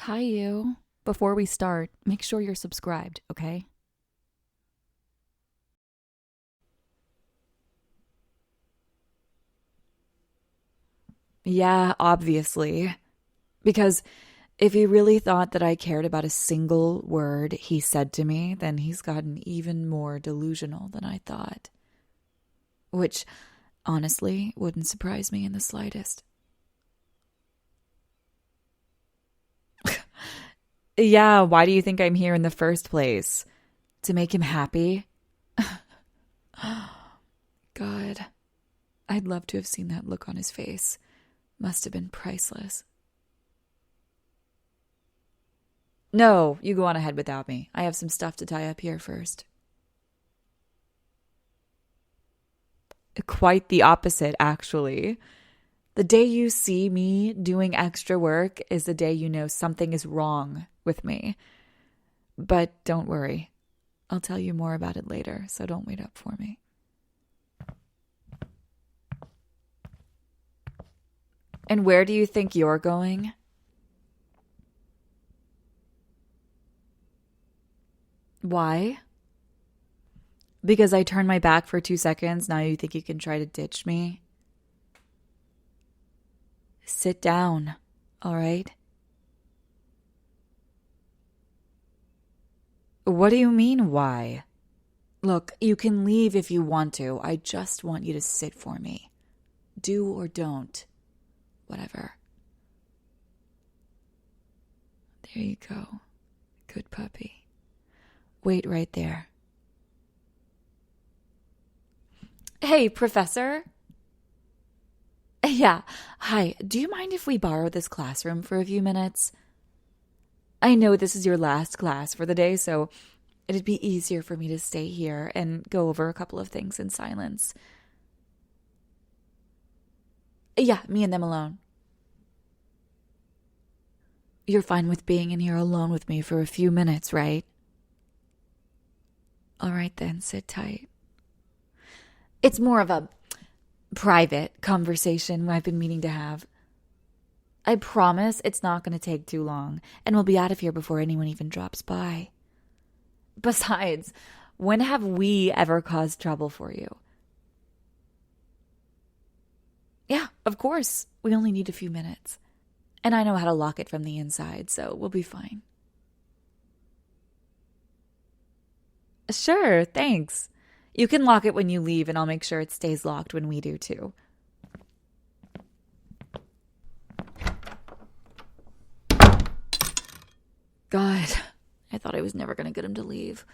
Hi, you. Before we start, make sure you're subscribed, okay? Yeah, obviously. Because if he really thought that I cared about a single word he said to me, then he's gotten even more delusional than I thought. Which, honestly, wouldn't surprise me in the slightest. Yeah, why do you think I'm here in the first place? To make him happy? God, I'd love to have seen that look on his face. Must have been priceless. No, you go on ahead without me. I have some stuff to tie up here first. Quite the opposite, actually. The day you see me doing extra work is the day you know something is wrong with me. But don't worry. I'll tell you more about it later, so don't wait up for me. And where do you think you're going? Why? Because I turned my back for 2 seconds, now you think you can try to ditch me? Sit down, all right? What do you mean, why? Look, you can leave if you want to. I just want you to sit for me. Do or don't. Whatever. There you go. Good puppy. Wait right there. Hey, Professor. Yeah. Hi. Do you mind if we borrow this classroom for a few minutes? I know this is your last class for the day, so it'd be easier for me to stay here and go over a couple of things in silence. Yeah, me and them alone. You're fine with being in here alone with me for a few minutes, right? All right then, sit tight. It's more of a private conversation I've been meaning to have. I promise it's not going to take too long, and we'll be out of here before anyone even drops by. Besides, when have we ever caused trouble for you? Yeah, of course. We only need a few minutes. And I know how to lock it from the inside, so we'll be fine. Sure, thanks. You can lock it when you leave, and I'll make sure it stays locked when we do too. God, I thought I was never going to get him to leave.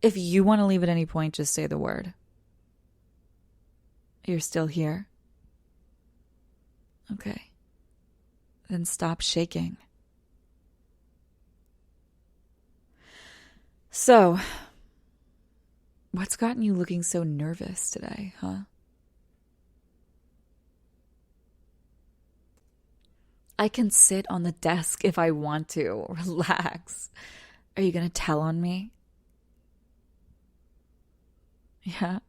If you want to leave at any point, just say the word. You're still here? Okay. Then stop shaking. So, what's gotten you looking so nervous today, huh? I can sit on the desk if I want to. Relax. Are you going to tell on me? Yeah.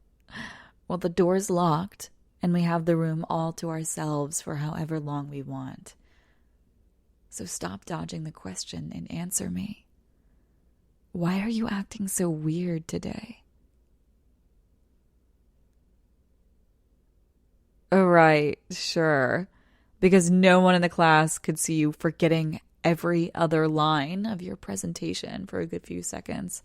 Well, the door's locked, and we have the room all to ourselves for however long we want. So stop dodging the question and answer me. Why are you acting so weird today? Oh, right, sure. Because no one in the class could see you forgetting every other line of your presentation for a good few seconds.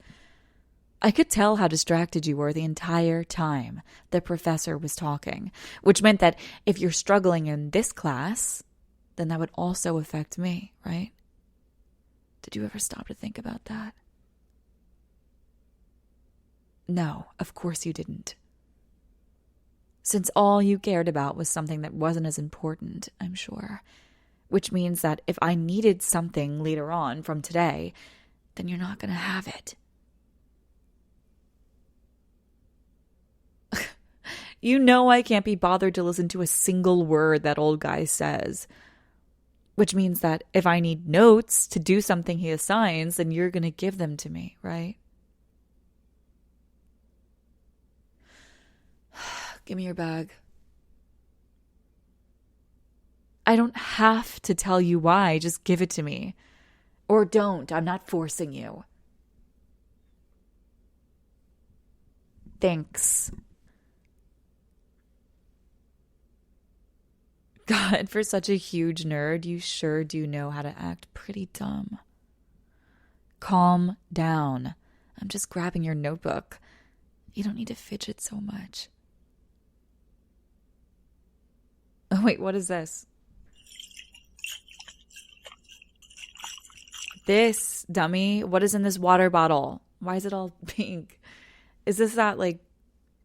I could tell how distracted you were the entire time the professor was talking, which meant that if you're struggling in this class, then that would also affect me, right? Did you ever stop to think about that? No, of course you didn't. Since all you cared about was something that wasn't as important, I'm sure. Which means that if I needed something later on from today, then you're not going to have it. You know I can't be bothered to listen to a single word that old guy says. Which means that if I need notes to do something he assigns, then you're going to give them to me, right? Give me your bag. I don't have to tell you why. Just give it to me. Or don't. I'm not forcing you. Thanks. God, for such a huge nerd, you sure do know how to act pretty dumb. Calm down. I'm just grabbing your notebook. You don't need to fidget so much. Oh, wait, what is this? This, dummy, what is in this water bottle? Why is it all pink? Is this that, like,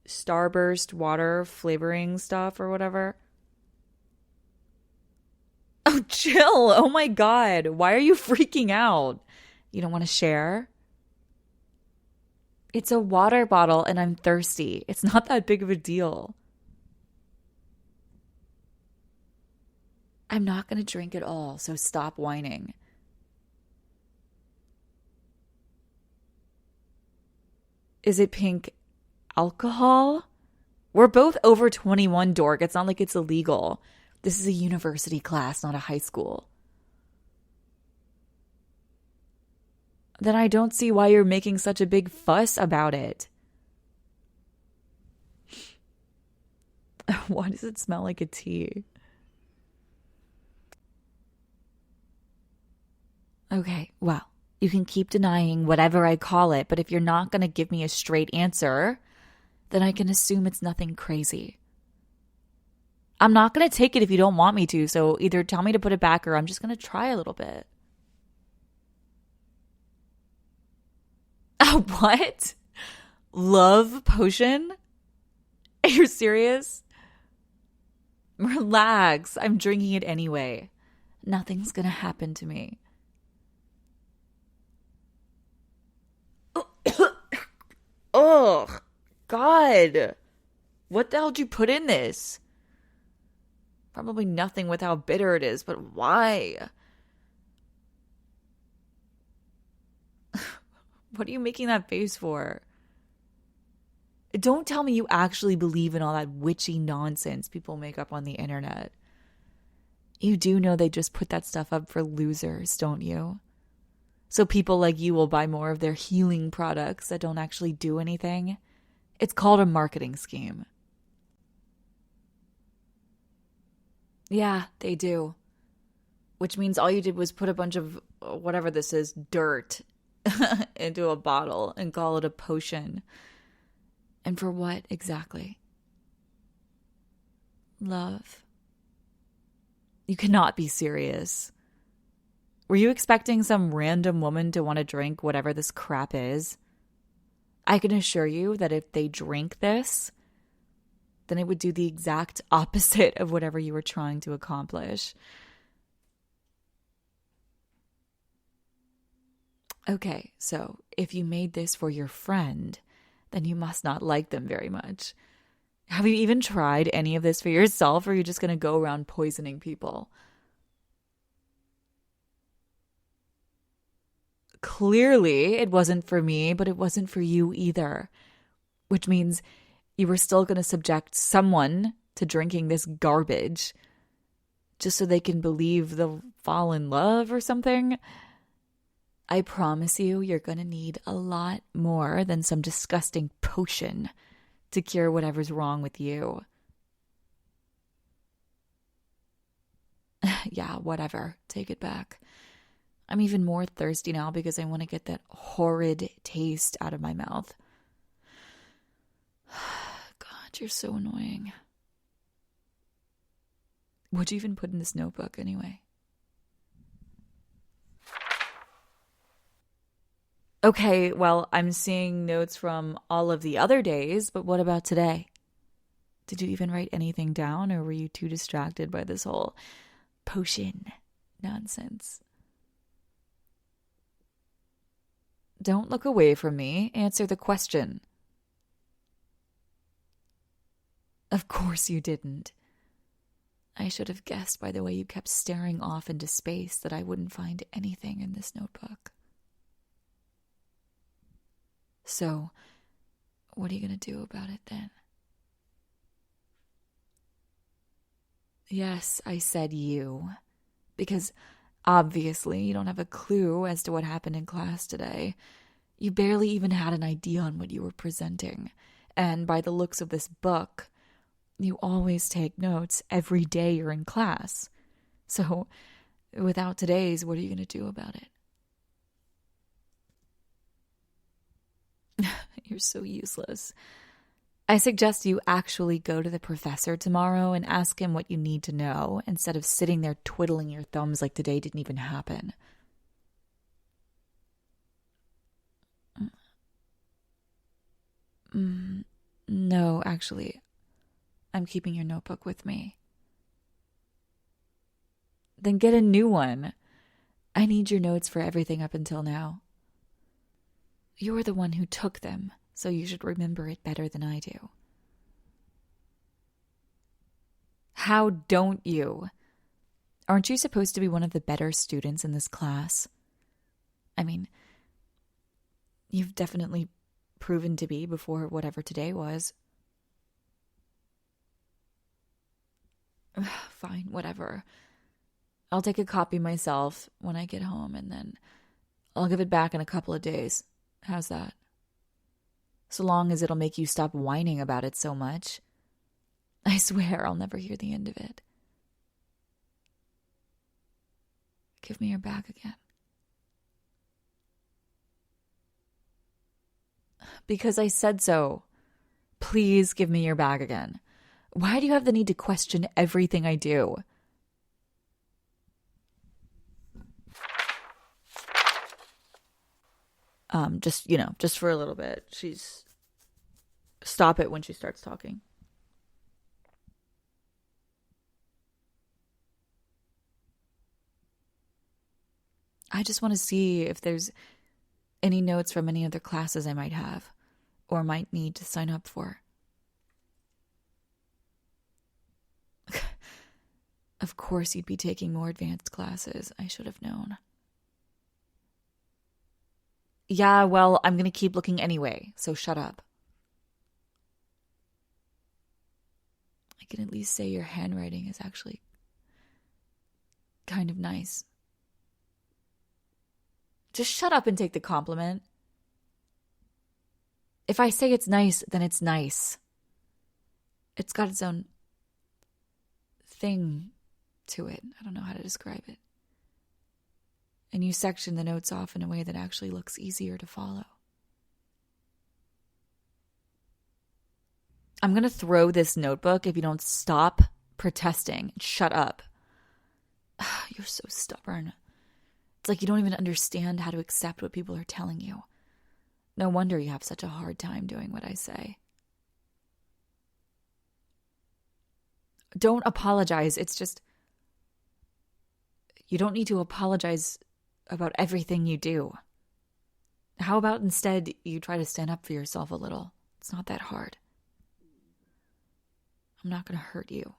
Starburst water flavoring stuff or whatever? Oh, chill. Oh my God. Why are you freaking out? You don't want to share? It's a water bottle and I'm thirsty. It's not that big of a deal. I'm not going to drink it all, so stop whining. Is it pink alcohol? We're both over 21, dork. It's not like it's illegal. This is a university class, not a high school. Then I don't see why you're making such a big fuss about it. Why does it smell like a tea? Okay, well, you can keep denying whatever I call it, but if you're not going to give me a straight answer, then I can assume it's nothing crazy. I'm not going to take it if you don't want me to, so either tell me to put it back or I'm just going to try a little bit. What? Love potion? Are you serious? Relax. I'm drinking it anyway. Nothing's going to happen to me. Ugh. God. What the hell did you put in this? Probably nothing with how bitter it is, but why? What are you making that face for? Don't tell me you actually believe in all that witchy nonsense people make up on the internet. You do know they just put that stuff up for losers, don't you? So people like you will buy more of their healing products that don't actually do anything. It's called a marketing scheme. Yeah, they do. Which means all you did was put a bunch of whatever this is, dirt, into a bottle and call it a potion. And for what exactly? Love. You cannot be serious. Were you expecting some random woman to want to drink whatever this crap is? I can assure you that if they drink this, then it would do the exact opposite of whatever you were trying to accomplish. Okay, so if you made this for your friend, then you must not like them very much. Have you even tried any of this for yourself, or are you just going to go around poisoning people? Clearly, it wasn't for me, but it wasn't for you either. Which means you were still going to subject someone to drinking this garbage just so they can believe they'll fall in love or something. I promise you, you're going to need a lot more than some disgusting potion to cure whatever's wrong with you. Yeah, whatever. Take it back. I'm even more thirsty now because I want to get that horrid taste out of my mouth. God, you're so annoying. What'd you even put in this notebook anyway? Okay, well, I'm seeing notes from all of the other days, but what about today? Did you even write anything down, or were you too distracted by this whole potion nonsense? Don't look away from me. Answer the question. Of course you didn't. I should have guessed by the way you kept staring off into space that I wouldn't find anything in this notebook. So, what are you going to do about it then? Yes, I said you. Because obviously you don't have a clue as to what happened in class today. You barely even had an idea on what you were presenting. And by the looks of this book, you always take notes every day you're in class. So, without today's, what are you going to do about it? You're so useless. I suggest you actually go to the professor tomorrow and ask him what you need to know instead of sitting there twiddling your thumbs like today didn't even happen. No, actually, I'm keeping your notebook with me. Then get a new one. I need your notes for everything up until now. You're the one who took them, so you should remember it better than I do. How don't you? Aren't you supposed to be one of the better students in this class? I mean, you've definitely proven to be before whatever today was. Fine, whatever. I'll take a copy myself when I get home, and then I'll give it back in a couple of days. How's that? So long as it'll make you stop whining about it so much. I swear I'll never hear the end of it. Give me your bag again. Because I said so. Please give me your bag again. Why do you have the need to question everything I do? Just for a little bit. Stop it when she starts talking. I just want to see if there's any notes from any other classes I might have or might need to sign up for. Of course you'd be taking more advanced classes. I should have known. Yeah, well, I'm going to keep looking anyway, so shut up. I can at least say your handwriting is actually kind of nice. Just shut up and take the compliment. If I say it's nice, then it's nice. It's got its own thing to it. I don't know how to describe it. And you section the notes off in a way that actually looks easier to follow. I'm going to throw this notebook if you don't stop protesting. Shut up. You're so stubborn. It's like you don't even understand how to accept what people are telling you. No wonder you have such a hard time doing what I say. Don't apologize. It's just, you don't need to apologize about everything you do. How about instead you try to stand up for yourself a little? It's not that hard. I'm not going to hurt you.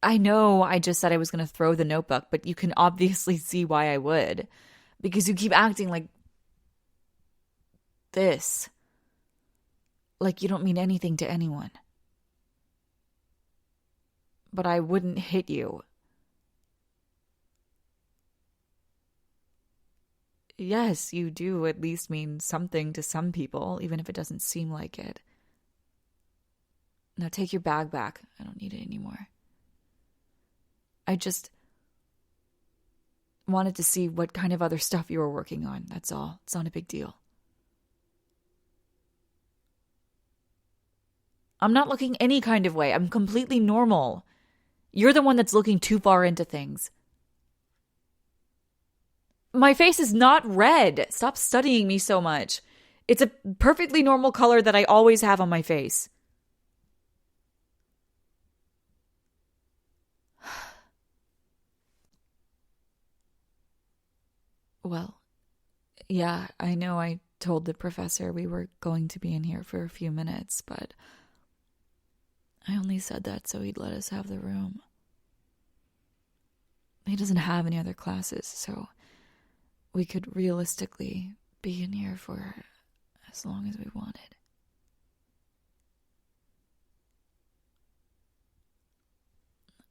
I know I just said I was going to throw the notebook, but you can obviously see why I would. Because you keep acting like this. Like you don't mean anything to anyone. But I wouldn't hit you. Yes, you do at least mean something to some people, even if it doesn't seem like it. Now take your bag back. I don't need it anymore. I just wanted to see what kind of other stuff you were working on. That's all. It's not a big deal. I'm not looking any kind of way. I'm completely normal. You're the one that's looking too far into things. My face is not red. Stop studying me so much. It's a perfectly normal color that I always have on my face. Well, yeah, I know I told the professor we were going to be in here for a few minutes, but I only said that so he'd let us have the room. He doesn't have any other classes, so we could realistically be in here for as long as we wanted.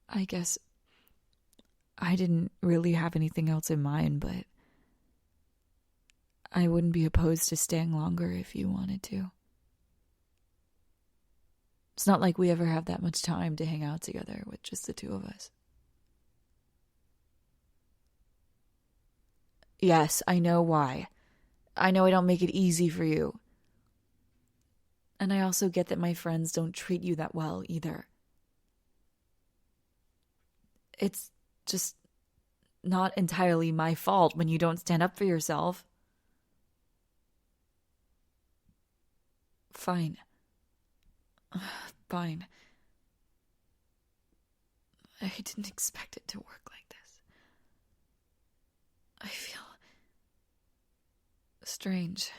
I guess I didn't really have anything else in mind, but I wouldn't be opposed to staying longer if you wanted to. It's not like we ever have that much time to hang out together with just the two of us. Yes, I know why. I know I don't make it easy for you. And I also get that my friends don't treat you that well either. It's just not entirely my fault when you don't stand up for yourself. Fine. Fine. I didn't expect it to work like this. I feel strange.